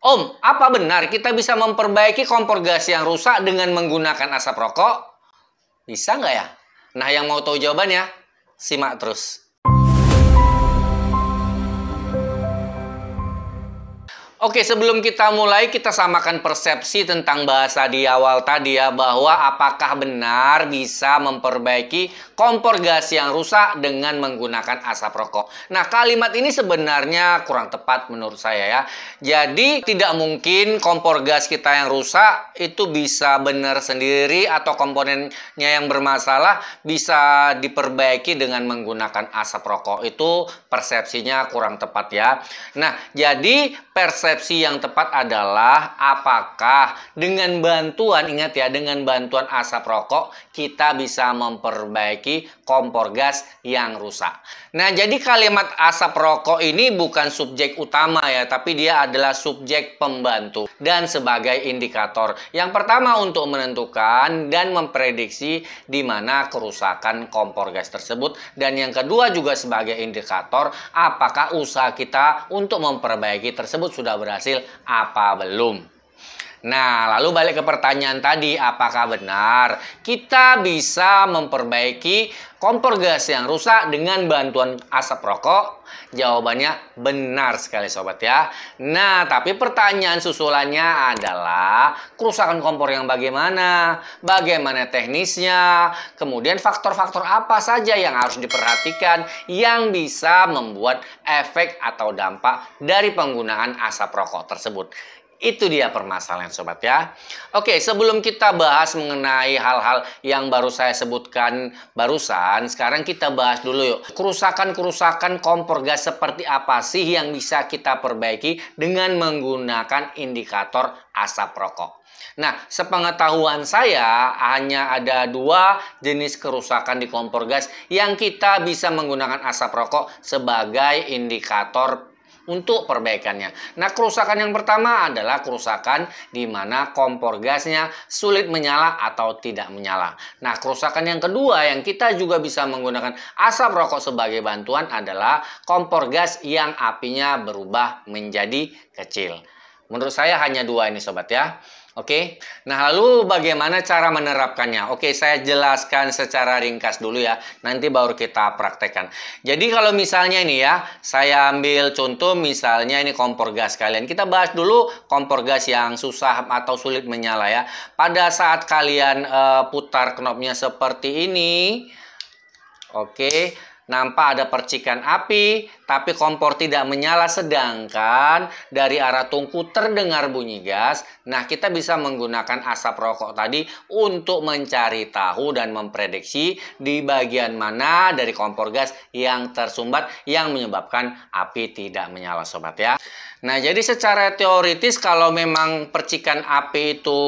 Om, apa benar kita bisa memperbaiki kompor gas yang rusak dengan menggunakan asap rokok? Bisa nggak ya? Nah, yang mau tahu jawabannya, simak terus. Oke, sebelum kita mulai, kita samakan persepsi tentang bahasa di awal tadi ya, bahwa apakah benar bisa memperbaiki kompor gas yang rusak dengan menggunakan asap rokok. Nah, kalimat ini sebenarnya kurang tepat menurut saya ya. Jadi, tidak mungkin kompor gas kita yang rusak itu bisa benar sendiri atau komponennya yang bermasalah bisa diperbaiki dengan menggunakan asap rokok. Itu persepsinya kurang tepat ya. Nah, jadi persepsi yang tepat adalah apakah dengan bantuan, ingat ya, dengan bantuan asap rokok kita bisa memperbaiki kompor gas yang rusak. Nah, jadi kalimat asap rokok ini bukan subjek utama ya, tapi dia adalah subjek pembantu dan sebagai indikator. Yang pertama untuk menentukan dan memprediksi di mana kerusakan kompor gas tersebut, dan yang kedua juga sebagai indikator apakah usaha kita untuk memperbaiki tersebut sudah berhasil apa belum. Nah, lalu balik ke pertanyaan tadi, apakah benar kita bisa memperbaiki kompor gas yang rusak dengan bantuan asap rokok? Jawabannya benar sekali sobat ya. Nah, tapi pertanyaan susulannya adalah kerusakan kompor yang bagaimana? Bagaimana teknisnya? Kemudian faktor-faktor apa saja yang harus diperhatikan yang bisa membuat efek atau dampak dari penggunaan asap rokok tersebut? Itu dia permasalahan sobat ya. Oke, sebelum kita bahas mengenai hal-hal yang baru saya sebutkan barusan, sekarang kita bahas dulu yuk. Kerusakan-kerusakan kompor gas seperti apa sih yang bisa kita perbaiki dengan menggunakan indikator asap rokok? Nah, sepengetahuan saya hanya ada dua jenis kerusakan di kompor gas yang kita bisa menggunakan asap rokok sebagai indikator untuk perbaikannya. Nah, kerusakan yang pertama adalah kerusakan di mana kompor gasnya sulit menyala atau tidak menyala. Nah, kerusakan yang kedua yang kita juga bisa menggunakan asap rokok sebagai bantuan adalah kompor gas yang apinya berubah menjadi kecil. Menurut saya hanya dua ini sobat ya. Oke, nah lalu bagaimana cara menerapkannya? Oke, saya jelaskan secara ringkas dulu ya, nanti baru kita praktekkan. Jadi kalau misalnya ini ya, saya ambil contoh misalnya ini kompor gas kalian. Kita bahas dulu kompor gas yang susah atau sulit menyala ya. Pada saat kalian putar knopnya seperti ini, oke, nampak ada percikan api, tapi kompor tidak menyala, sedangkan dari arah tungku terdengar bunyi gas. Nah, kita bisa menggunakan asap rokok tadi untuk mencari tahu dan memprediksi di bagian mana dari kompor gas yang tersumbat yang menyebabkan api tidak menyala sobat ya. Nah, jadi secara teoritis kalau memang percikan api itu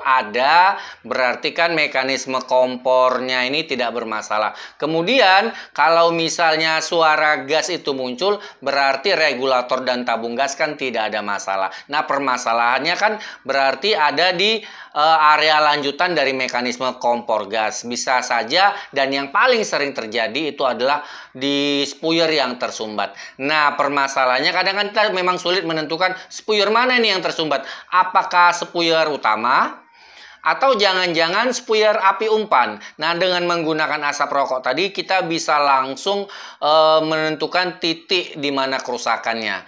ada, berarti kan mekanisme kompornya ini tidak bermasalah. Kemudian, kalau misalnya suara gas itu muncul, berarti regulator dan tabung gas kan tidak ada masalah. Nah, permasalahannya kan berarti ada di area lanjutan dari mekanisme kompor gas. Bisa saja, dan yang paling sering terjadi itu adalah di spuyer yang tersumbat. Nah, permasalahannya kadang kan kita memang sulit menentukan spuyer mana ini yang tersumbat. Apakah spuyer utama atau jangan-jangan spuyer api umpan. Nah, dengan menggunakan asap rokok tadi kita bisa langsung menentukan titik di mana kerusakannya.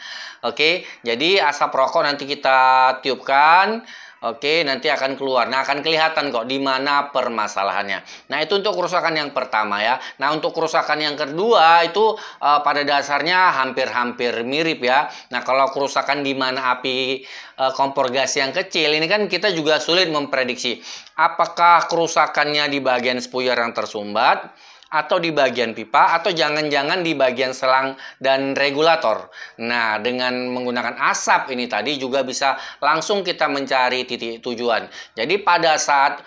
Oke, jadi asap rokok nanti kita tiupkan. Oke, nanti akan keluar. Nah, akan kelihatan kok di mana permasalahannya. Nah, itu untuk kerusakan yang pertama ya. Nah, untuk kerusakan yang kedua itu pada dasarnya hampir-hampir mirip ya. Nah, kalau kerusakan di mana api kompor gas yang kecil, ini kan kita juga sulit memprediksi. Apakah kerusakannya di bagian spuyer yang tersumbat, atau di bagian pipa, atau jangan-jangan di bagian selang dan regulator. Nah, dengan menggunakan asap ini tadi juga bisa langsung kita mencari titik tujuan. Jadi pada saat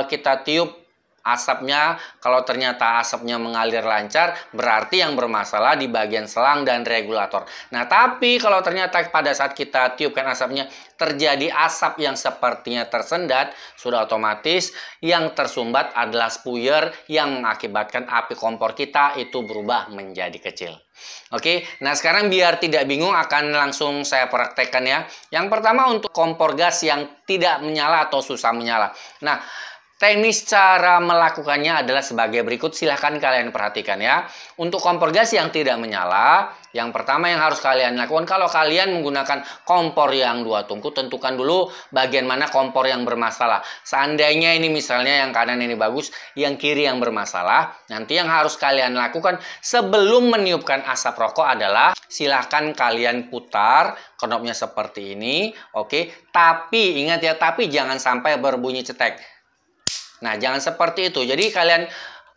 kita tiup asapnya, kalau ternyata asapnya mengalir lancar, berarti yang bermasalah di bagian selang dan regulator. Nah, tapi kalau ternyata pada saat kita tiupkan asapnya terjadi asap yang sepertinya tersendat, sudah otomatis yang tersumbat adalah spuyer yang mengakibatkan api kompor kita itu berubah menjadi kecil. Oke, nah sekarang biar tidak bingung akan langsung saya praktekkan ya. Yang pertama untuk kompor gas yang tidak menyala atau susah menyala. Nah, teknis cara melakukannya adalah sebagai berikut, silahkan kalian perhatikan ya. Untuk kompor gas yang tidak menyala, yang pertama yang harus kalian lakukan, kalau kalian menggunakan kompor yang 2 tungku, tentukan dulu bagian mana kompor yang bermasalah. Seandainya ini misalnya yang kanan ini bagus, yang kiri yang bermasalah, nanti yang harus kalian lakukan sebelum meniupkan asap rokok adalah silahkan kalian putar knopnya seperti ini, oke. Tapi ingat ya, tapi jangan sampai berbunyi cetek. Nah, jangan seperti itu. Jadi kalian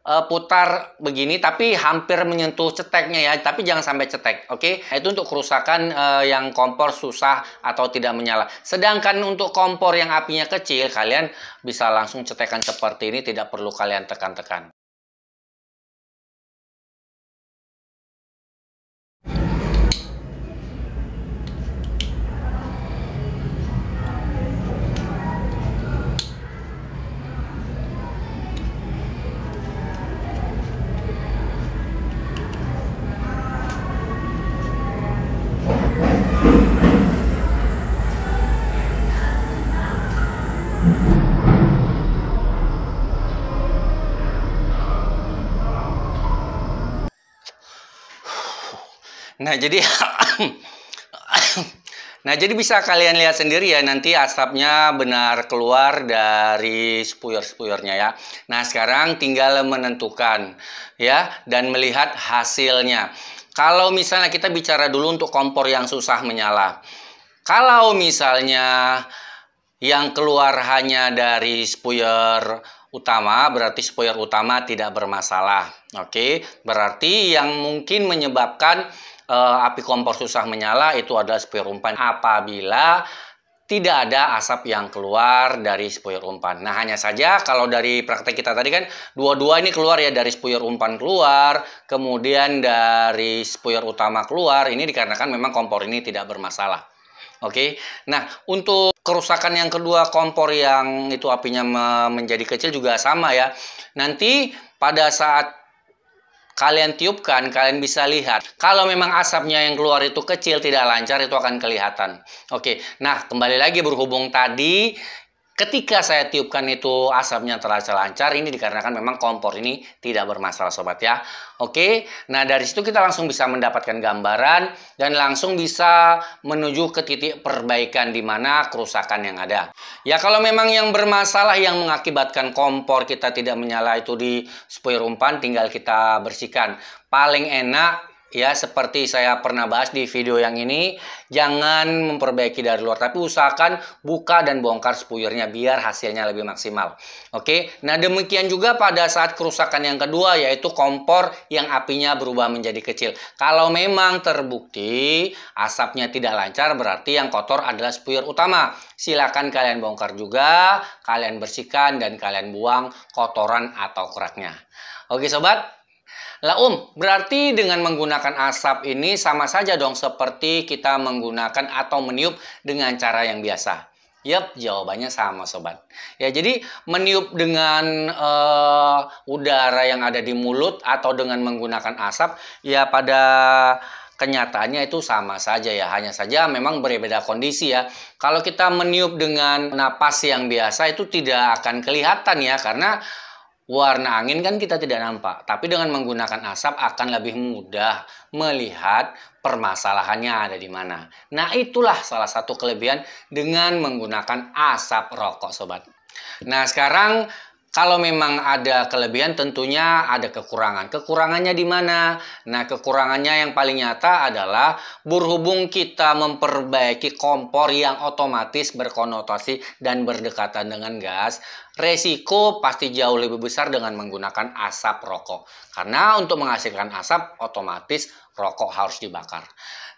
putar begini tapi hampir menyentuh ceteknya ya, tapi jangan sampai cetek, oke? Itu untuk kerusakan yang kompor susah atau tidak menyala. Sedangkan untuk kompor yang apinya kecil, kalian bisa langsung cetekan seperti ini, tidak perlu kalian tekan-tekan. Nah, jadi Nah, jadi bisa kalian lihat sendiri ya, nanti asapnya benar keluar dari spuyur-spuyurnya ya. Nah, sekarang tinggal menentukan ya dan melihat hasilnya. Kalau misalnya kita bicara dulu untuk kompor yang susah menyala. Kalau misalnya yang keluar hanya dari spuyur utama, berarti spuyur utama tidak bermasalah. Oke, berarti yang mungkin menyebabkan api kompor susah menyala itu adalah spuyur umpan apabila tidak ada asap yang keluar dari spuyur umpan. Nah, hanya saja kalau dari praktek kita tadi kan dua-dua ini keluar ya, dari spuyur umpan keluar, kemudian dari spuyur utama keluar. Ini dikarenakan memang kompor ini tidak bermasalah. Oke, nah untuk kerusakan yang kedua, kompor yang itu apinya menjadi kecil juga sama ya. Nanti pada saat kalian tiupkan, kalian bisa lihat kalau memang asapnya yang keluar itu kecil, tidak lancar, itu akan kelihatan. Oke, nah kembali lagi berhubung tadi ketika saya tiupkan itu asapnya terasa lancar, ini dikarenakan memang kompor ini tidak bermasalah sobat ya. Oke, nah dari situ kita langsung bisa mendapatkan gambaran dan langsung bisa menuju ke titik perbaikan di mana kerusakan yang ada. Ya kalau memang yang bermasalah yang mengakibatkan kompor kita tidak menyala itu di spuyur umpan, tinggal kita bersihkan. Paling enak ya, seperti saya pernah bahas di video yang ini, jangan memperbaiki dari luar, tapi usahakan buka dan bongkar spuyurnya biar hasilnya lebih maksimal. Oke, nah demikian juga pada saat kerusakan yang kedua, yaitu kompor yang apinya berubah menjadi kecil. Kalau memang terbukti asapnya tidak lancar, berarti yang kotor adalah spuyur utama. Silakan kalian bongkar juga, kalian bersihkan, dan kalian buang kotoran atau keraknya. Oke sobat. Lah berarti dengan menggunakan asap ini sama saja dong seperti kita menggunakan atau meniup dengan cara yang biasa. Yap, jawabannya sama sobat. Ya, jadi meniup dengan udara yang ada di mulut atau dengan menggunakan asap, ya pada kenyataannya itu sama saja ya. Hanya saja memang berbeda kondisi ya. Kalau kita meniup dengan napas yang biasa itu tidak akan kelihatan ya, karena warna angin kan kita tidak nampak, tapi dengan menggunakan asap akan lebih mudah melihat permasalahannya ada di mana. Nah, itulah salah satu kelebihan dengan menggunakan asap rokok, sobat. Nah, sekarang kalau memang ada kelebihan, tentunya ada kekurangan. Kekurangannya di mana? Nah, kekurangannya yang paling nyata adalah berhubung kita memperbaiki kompor yang otomatis berkonotasi dan berdekatan dengan gas, resiko pasti jauh lebih besar dengan menggunakan asap rokok. Karena untuk menghasilkan asap, otomatis rokok harus dibakar.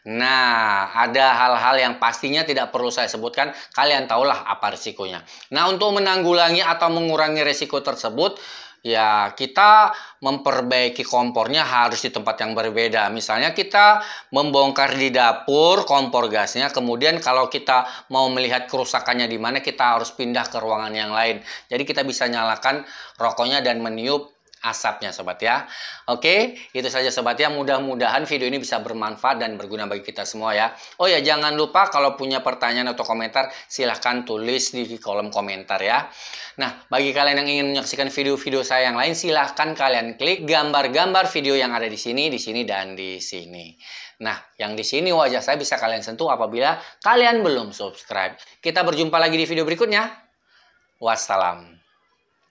Nah, ada hal-hal yang pastinya tidak perlu saya sebutkan, kalian tahulah apa risikonya. Nah, untuk menanggulangi atau mengurangi risiko tersebut, ya kita memperbaiki kompornya harus di tempat yang berbeda. Misalnya kita membongkar di dapur kompor gasnya, kemudian kalau kita mau melihat kerusakannya di mana, kita harus pindah ke ruangan yang lain. Jadi kita bisa nyalakan rokoknya dan meniup asapnya sobat ya. Oke, itu saja sobat ya. Mudah-mudahan video ini bisa bermanfaat dan berguna bagi kita semua ya. Oh ya, jangan lupa kalau punya pertanyaan atau komentar silahkan tulis di kolom komentar ya. Nah, bagi kalian yang ingin menyaksikan video-video saya yang lain, silahkan kalian klik gambar-gambar video yang ada di sini, dan di sini. Nah, yang di sini wajah saya bisa kalian sentuh apabila kalian belum subscribe. Kita berjumpa lagi di video berikutnya. Wassalam.